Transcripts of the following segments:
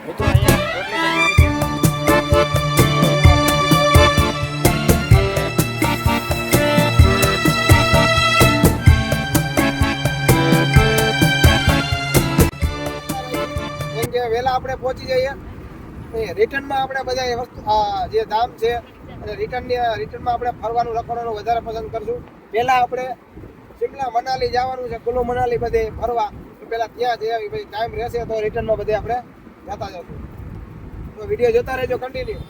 મિત્રો અહીંયા રોટલી બની રહી છે. કેમ કે વહેલા આપણે પહોંચી જઈએ રિટર્નમાં આપણે બધા વસ્તુ જે ધામ છે અને રિટર્નમાં આપણે ફરવાનું રખડવાનું વધારે પસંદ કરશું. પહેલાં આપણે શિમલા મનાલી જવાનું છે, કુલ્લુ મનાલી બધે ફરવા. પહેલાં ત્યાં જઈ આવી, પછી ટાઈમ રહેશે તો રિટર્નમાં બધે આપણે જતા જશું. તો વિડીયો જોતા રહેજો કન્ટિન્યુ.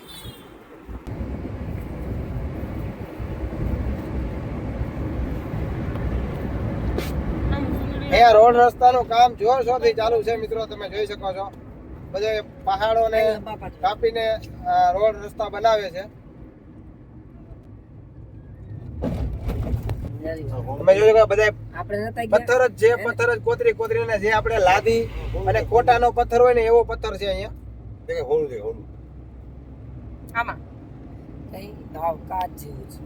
અહીંયા રોડ રસ્તાનું કામ જોરશોરથી ચાલુ છે મિત્રો, તમે જોઈ શકો છો. બધે પહાડોને કાપીને રોડ રસ્તા બનાવે છે. તમે જોઈ શકો બધા પથ્થર જ છે, પથ્થર જ કોતરીને જે આપણે લાદી અને કોટાનો પથ્થર હોય ને એવો પથ્થર છે અહીંયા. હોળું છે, હોળું આમાં કઈ દાવ કાચ જેવું છે.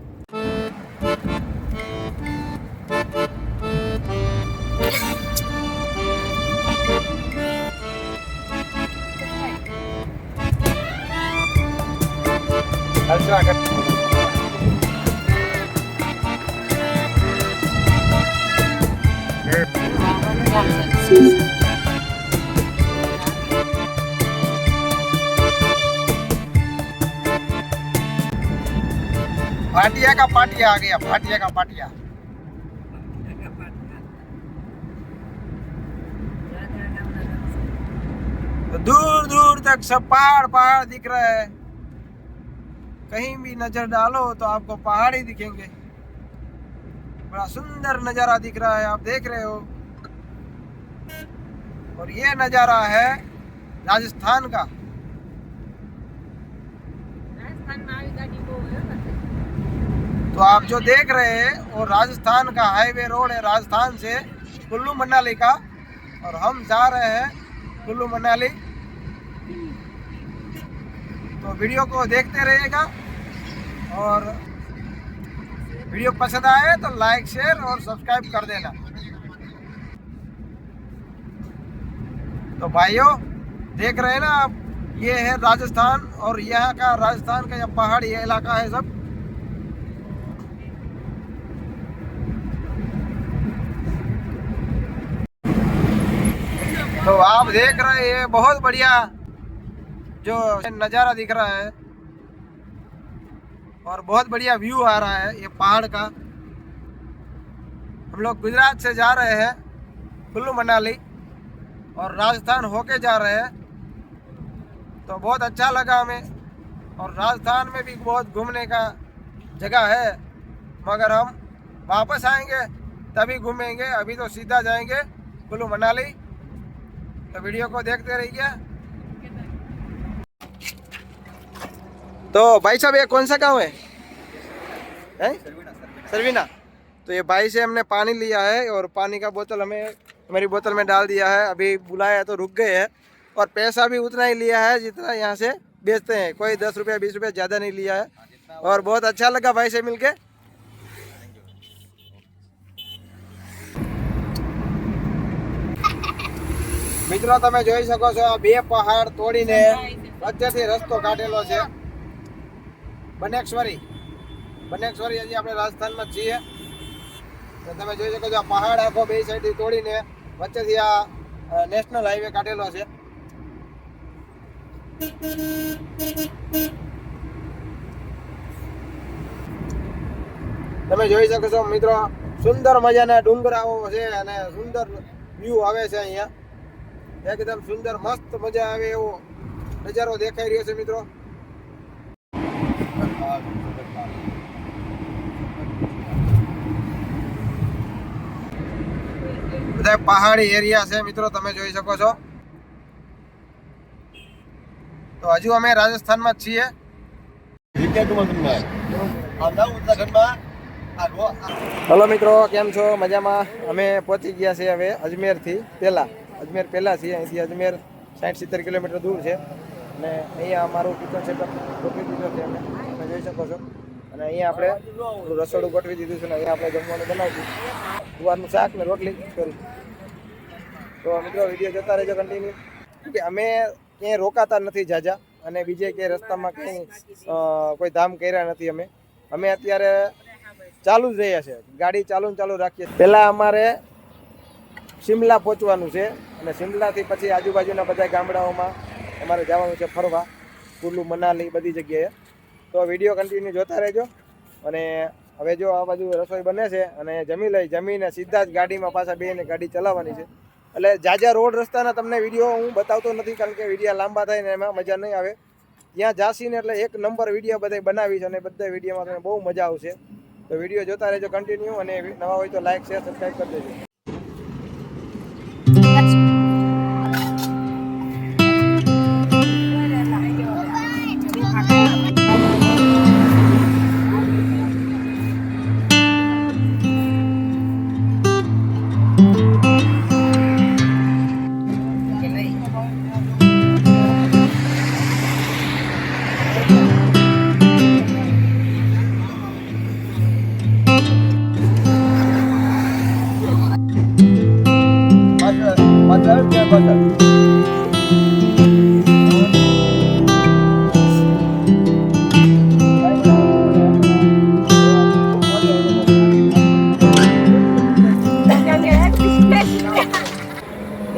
भाटिया का पाटिया आ गया, भाटिया का पाटिया. दूर दूर तक सब पहाड़ दिख रहे हैं. कहीं भी नजर डालो तो आपको पहाड़ ही दिखेंगे. बड़ा सुंदर नजारा दिख रहा है, आप देख रहे हो. और ये नजारा है राजस्थान का. तो आप जो देख रहे हैं वो राजस्थान का हाईवे रोड है, राजस्थान से कुल्लू मनाली का. और हम जा रहे हैं कुल्लू मनाली. तो वीडियो को देखते रहिएगा और वीडियो पसंद आए तो लाइक शेयर और सब्सक्राइब कर देना. तो भाइयों देख रहे हैं ना आप, ये है राजस्थान और यहाँ का राजस्थान का यह पहाड़ी इलाका है सब. तो आप देख रहे हैं बहुत बढ़िया जो नज़ारा दिख रहा है और बहुत बढ़िया व्यू आ रहा है ये पहाड़ का. हम लोग गुजरात से जा रहे हैं कुल्लू मनाली और राजस्थान होके जा रहे हैं. तो बहुत अच्छा लगा हमें. और राजस्थान में भी बहुत घूमने का जगह है, मगर हम वापस आएंगे तभी घूमेंगे. अभी तो सीधा जाएंगे कुल्लू मनाली. तो वीडियो को देखते रहिए. तो भाई साहब ये कौन सा गांव है? सरवीना. तो ये भाई से हमने पानी लिया है और पानी का बोतल हमें हमारी बोतल में डाल दिया है. अभी बुलाया तो रुक गए हैं और पैसा भी उतना ही लिया है जितना यहाँ से बेचते हैं. कोई 10 रुपया 20 रुपया ज़्यादा नहीं लिया है. और बहुत अच्छा लगा भाई से मिलके. મિત્રો તમે જોઈ શકો છો આ બે પહાડ તોડીને વચ્ચેથી રસ્તો કાઢેલો છે. બનેશ્વરી હજી આપણે રાજસ્થાનમાં છીએ. તો તમે જોઈ શકો છો આ પહાડ આખો બે સાઈડથી તોડીને વચ્ચેથી આ નેશનલ હાઈવે કાઢેલો છે. તમે જોઈ શકો છો મિત્રો, સુંદર મજાના ડુંગરાઓ છે અને સુંદર વ્યૂ આવે છે અહીંયા. એકદમ સુંદર મસ્ત મજા આવે એવો નજારો દેખાઈ રહ્યો છે મિત્રો. બધા પહાડી એરિયા છે મિત્રો, તમે જોઈ શકો છો. તો હજુ અમે રાજસ્થાનમાં જ છીએ. હલો મિત્રો, કેમ છો? મજામાં? અમે પહોંચી ગયા છીએ હવે અજમેરથી અજમેર પહેલાં છીએ. અહીંથી અજમેર 60-70 કિલોમીટર દૂર છે. અને અહીંયા અમારું કિચન સેટઅપ ગોઠવી દીધો છે અમે, તમે જોઈ શકો છો. અને અહીંયા આપણે રસોડું ગોઠવી દીધું છે ને અહીંયા આપણે જમવાનું બનાવશું. ગુવારનું શાક ને રોટલી કરી. તો મિત્રો વિડીયો જોતા રહેજો કન્ટિન્યુ. કે અમે ક્યાંય રોકાતા નથી જાજા અને બીજે ક્યાંય રસ્તામાં કંઈ કોઈ ધામ કર્યા નથી. અમે અત્યારે ચાલુ જ રહ્યા છે, ગાડી ચાલુ રાખીએ. પહેલાં અમારે શિમલા પહોંચવાનું છે અને શિમલાથી પછી આજુબાજુના બધા ગામડાઓમાં અમારે જવાનું છે ફરવા, કુલ્લુ મનાલી બધી જગ્યાએ. તો વિડીયો કન્ટિન્યુ જોતા રહેજો. અને હવે જો આ બાજુ રસોઈ બને છે અને જમીને સીધા જ ગાડીમાં પાછા બેસીને ગાડી ચલાવવાની છે. એટલે જાજા રોડ રસ્તાના તમને વિડીયો હું બતાવતો નથી, કારણ કે વિડીયો લાંબા થાય ને એમાં મજા નહીં આવે. ત્યાં જાસીને એટલે એક નંબર વિડીયો બધા બનાવીશ અને બધા વિડીયોમાં તમને બહુ મજા આવશે. તો વિડીયો જોતા રહેજો કન્ટિન્યુ, અને નવા હોય તો લાઈક શેર સબસ્ક્રાઈબ કરી દેજો.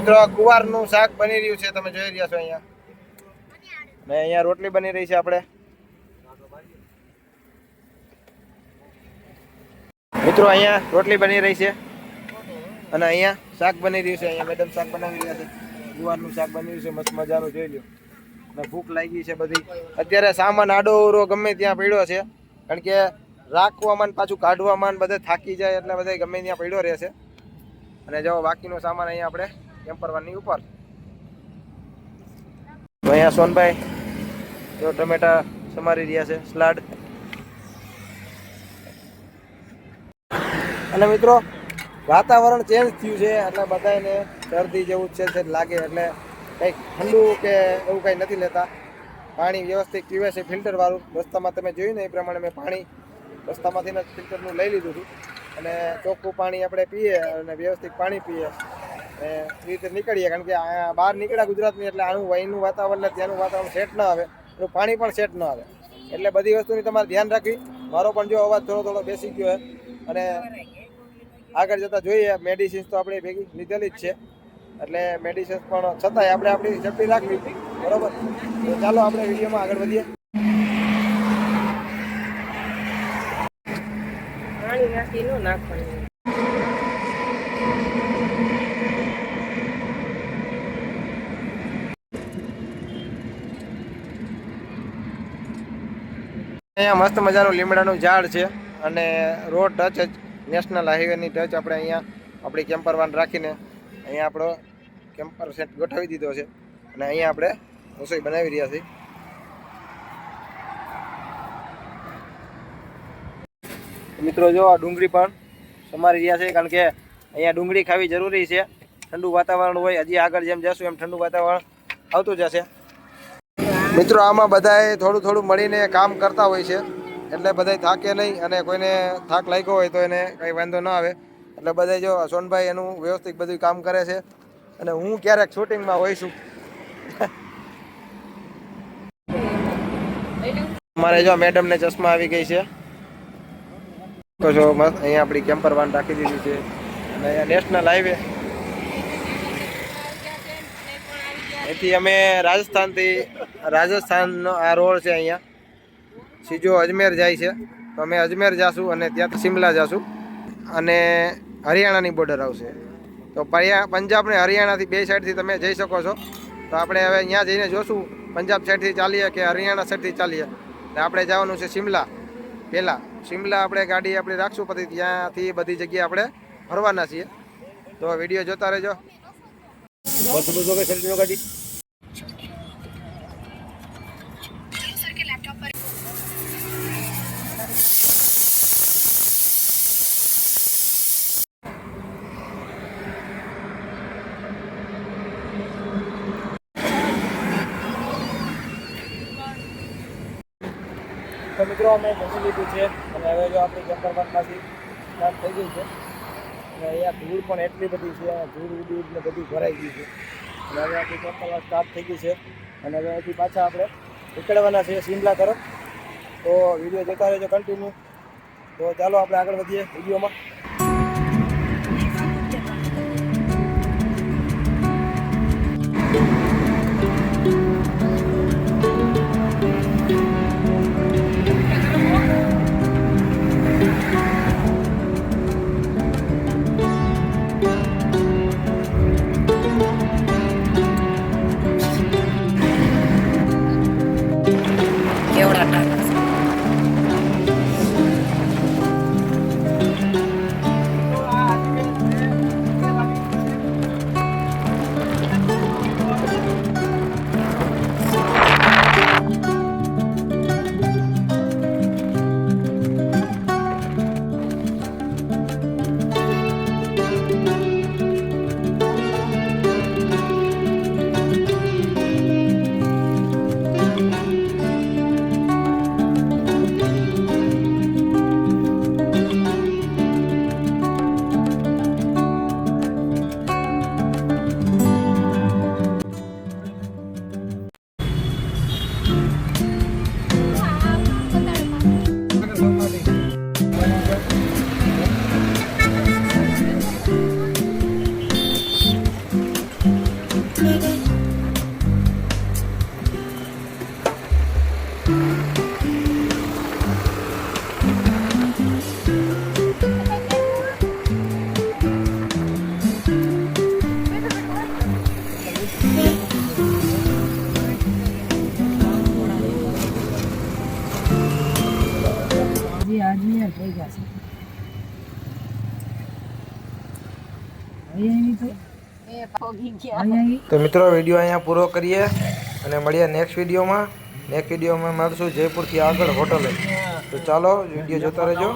મિત્રો ગુવારનું શાક બની રહ્યું છે, તમે જોઈ રહ્યા છો અહીંયા. ને અહીંયા રોટલી બની રહી છે. આપણે મિત્રો અહીંયા રોટલી બની રહી છે અને અહીંયા શાક બની રહ્યું છે. અહીંયા મેડમ શાક બનાવી રહ્યા છે. ગુવારનું શાક બની રહ્યું છે, મસ્ત મજાનું. જોઈ લો. અને ભૂખ લાગી છે બધી. અત્યારે સામાન આડો ગમે ત્યાં પડ્યો છે, કારણ કે રાખવામાં પાછું કાઢવામાં બધે થાકી જાય એટલે બધા ગમે ત્યાં પડ્યો રહેશે. અને જો બાકીનો સામાન અહીંયા આપણે કેમ્પરવાની ઉપર. અહીંયા સોનભાઈ જો ટમેટા સમારી રહ્યા છે, સલાડ. અને મિત્રો વાતાવરણ ચેન્જ થયું છે એટલે બધાને શરદી જેવું છે લાગે, એટલે કંઈક ઠંડુ કે એવું કંઈ નથી લેતા. પાણી વ્યવસ્થિત પીવે છે, ફિલ્ટરવાળું. રસ્તામાં તમે જોયું ને એ પ્રમાણે મેં પાણી રસ્તામાંથી જ ફિલ્ટરનું લઈ લીધું હતું. અને ચોખ્ખું પાણી આપણે પીએ અને વ્યવસ્થિત પાણી પીએ એ રીતે નીકળીએ, કારણ કે બહાર નીકળ્યા ગુજરાતની એટલે આનું અહીંનું વાતાવરણ ત્યાંનું વાતાવરણ સેટ ન આવે, એનું પાણી પણ સેટ ન આવે. એટલે બધી વસ્તુની તમારે ધ્યાન રાખવી. મારો પણ જો અવાજ થોડો બેસી ગયો છે. અને આગળ જતાં જોઈએ, મેડિસિન્સ તો આપણે ભેગી લીધેલી જ છે, એટલે મેડિસિન્સ પણ છતાંય આપણે આપણી સેફ્ટી રાખવી, બરાબર. તો ચાલો આપણે વિડીયોમાં આગળ વધીએ. પાણી નાખી ન નાખવાનું. અહીંયા મસ્ત મજાનું લીમડાનું ઝાડ છે અને રોડ ટચ જ નેશનલ હાઈવેની ટચ આપણે અહીંયા આપણી કેમ્પર વાન રાખીને અહીંયા આપણો કેમ્પર સેટ ગોઠવી દીધો છે અને અહીંયા આપણે રસોઈ બનાવી રહ્યા છીએ. મિત્રો જો આ ડુંગળી પણ સમારી રહ્યા છે, કારણ કે અહીંયા ડુંગળી ખાવી જરૂરી છે. ઠંડુ વાતાવરણ હોય, હજી આગળ જેમ જશું એમ ઠંડુ વાતાવરણ આવતું જશે. મિત્રો આમાં બધાએ થોડું મળીને કામ કરતા હોય છે, એટલે બધાય થાકે નહીં અને કોઈને થાક લાગ્યો હોય તો એને કંઈ વાંધો ન આવે. એટલે બધા જો સોનભાઈ એનું વ્યવસ્થિત બધું કામ કરે છે અને હું ક્યારેક શૂટિંગમાં હોય છું. અમારે જો મેડમને ચશ્મા આવી ગઈ છે. તો જો મસ્ત અહીંયા આપણી કેમ્પર વાન રાખી દીધી છે અને અહીંયા નેશનલ હાઈવે. એથી અમે રાજસ્થાનનો આ રોડ છે, અહીંયા સીધો અજમેર જાય છે. તો અમે અજમેર જાશું અને ત્યાંથી શિમલા જાશું અને હરિયાણાની બોર્ડર આવશે. તો પંજાબ ને હરિયાણાથી બે સાઈડથી તમે જઈ શકો છો. તો આપણે હવે અહીંયા જઈને જોશું પંજાબ સાઈડથી ચાલીએ કે હરિયાણા સાઈડથી ચાલીએ. ને આપણે જવાનું છે શિમલા. પહેલાં શિમલા આપણે ગાડી આપણી રાખશું, પછી ત્યાંથી બધી જગ્યાએ આપણે ફરવાના છીએ. તો વિડીયો જોતા રહેજો. ગાડી તો મિત્રો અમે જમી લીધું છે અને હવે જો આપણી કેમ્પર વાનમાંથી સ્ટાર્ટ થઈ ગઈ છે. અને અહીંયા ધૂળ પણ એટલી બધી છે, ધૂળ ઉડી ને બધું ભરાઈ ગયું છે. અને હવે આપણી કેમ્પર વાન સ્ટાર્ટ થઈ ગઈ છે અને હવે અહીંથી પાછા આપણે નીકળવાના છે શિમલા તરફ. તો વિડીયો જોતા રહેજો કન્ટિન્યુ. તો ચાલો આપણે આગળ વધીએ વિડીયોમાં. કેવડા ટાંકા તો મિત્રો વિડીયો અહીંયા પૂરો કરીએ અને મળીએ નેક્સ્ટ વિડીયોમાં. નેક્સ્ટ વિડીયોમાં મળશું જયપુરથી આગળ હોટલે. તો ચાલો વિડીયો જોતા રહેજો.